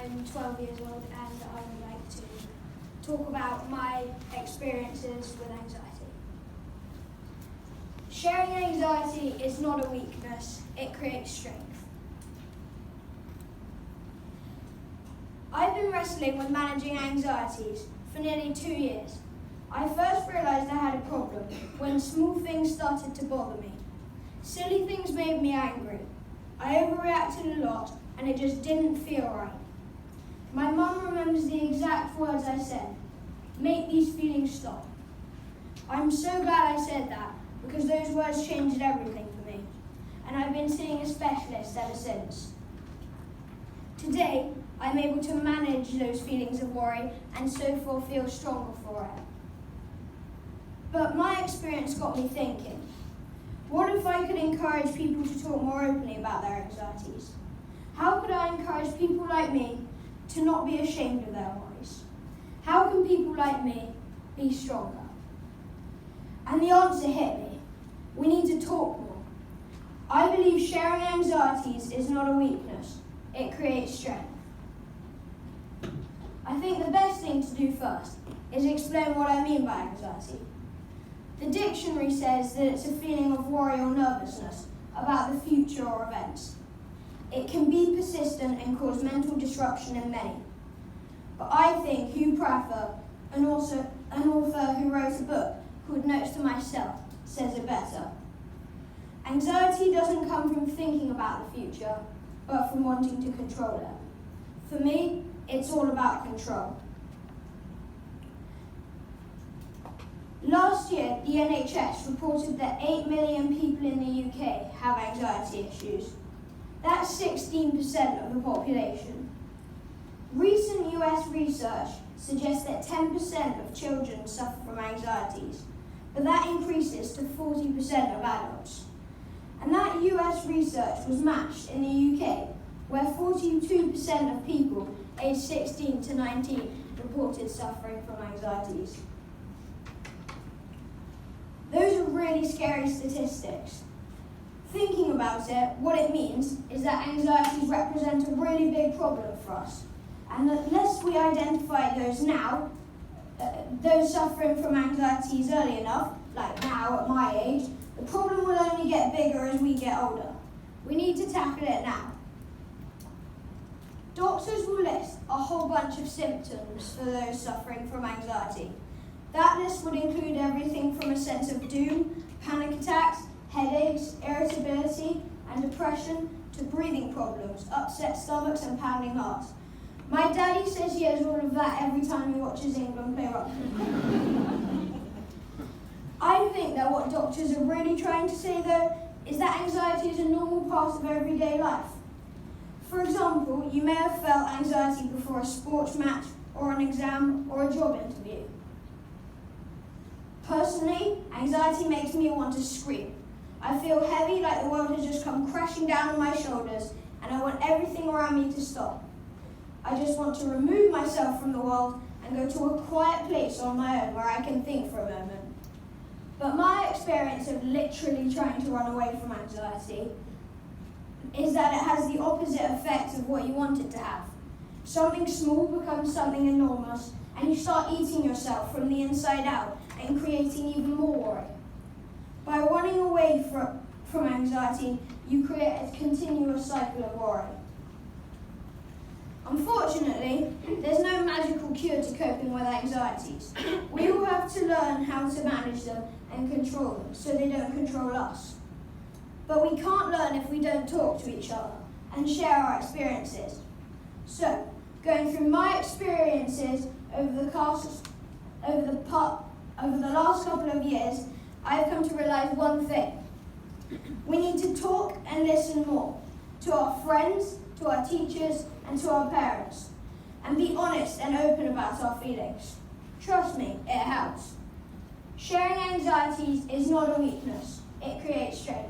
I'm 12 years old and I would like to talk about my experiences with anxiety. Sharing anxiety is not a weakness, it creates strength. I've been wrestling with managing anxieties for nearly 2 years. I first realised I had a problem when small things started to bother me. Silly things made me angry. I overreacted a lot and it just didn't feel right. My mum remembers the exact words I said. Make these feelings stop. I'm so glad I said that because those words changed everything for me. And I've been seeing a specialist ever since. Today, I'm able to manage those feelings of worry and so forth feel stronger for it. But my experience got me thinking, what if I could encourage people to talk more openly about their anxieties? How could I encourage people like me to not be ashamed of their worries? How can people like me be stronger? And the answer hit me. We need to talk more. I believe sharing anxieties is not a weakness. It creates strength. I think the best thing to do first is explain what I mean by anxiety. The dictionary says that it's a feeling of worry or nervousness about the future or events. It can be persistent and cause mental disruption in many. But I think Hugh Prather, an author who wrote a book called Notes to Myself, says it better. Anxiety doesn't come from thinking about the future, but from wanting to control it. For me, it's all about control. Last year, the NHS reported that 8 million people in the UK have anxiety issues. That's 16% of the population. Recent US research suggests that 10% of children suffer from anxieties, but that increases to 40% of adults. And that US research was matched in the UK, where 42% of people aged 16 to 19 reported suffering from anxieties. Those are really scary statistics. Thinking about it, what it means is that anxieties represent a really big problem for us. And unless we identify those now, those suffering from anxieties early enough, like now at my age, the problem will only get bigger as we get older. We need to tackle it now. Doctors will list a whole bunch of symptoms for those suffering from anxiety. That list would include everything from a sense of doom, panic attacks, headaches, irritability, and depression to breathing problems, upset stomachs, and pounding hearts. My daddy says he has all of that every time he watches England play rugby. I think that what doctors are really trying to say, though, is that anxiety is a normal part of everyday life. For example, you may have felt anxiety before a sports match or an exam or a job interview. Personally, anxiety makes me want to scream. I feel heavy, like the world has just come crashing down on my shoulders, and I want everything around me to stop. I just want to remove myself from the world and go to a quiet place on my own where I can think for a moment. But my experience of literally trying to run away from anxiety is that it has the opposite effect of what you want it to have. Something small becomes something enormous, and you start eating yourself from the inside out and creating even more worry. By running away from anxiety, you create a continuous cycle of worry. Unfortunately, there's no magical cure to coping with anxieties. We all have to learn how to manage them and control them so they don't control us. But we can't learn if we don't talk to each other and share our experiences. So, going through my experiences over the last couple of years, I have come to realize one thing. We need to talk and listen more to our friends, to our teachers, and to our parents, and be honest and open about our feelings. Trust me, it helps. Sharing anxieties is not a weakness, it creates strength.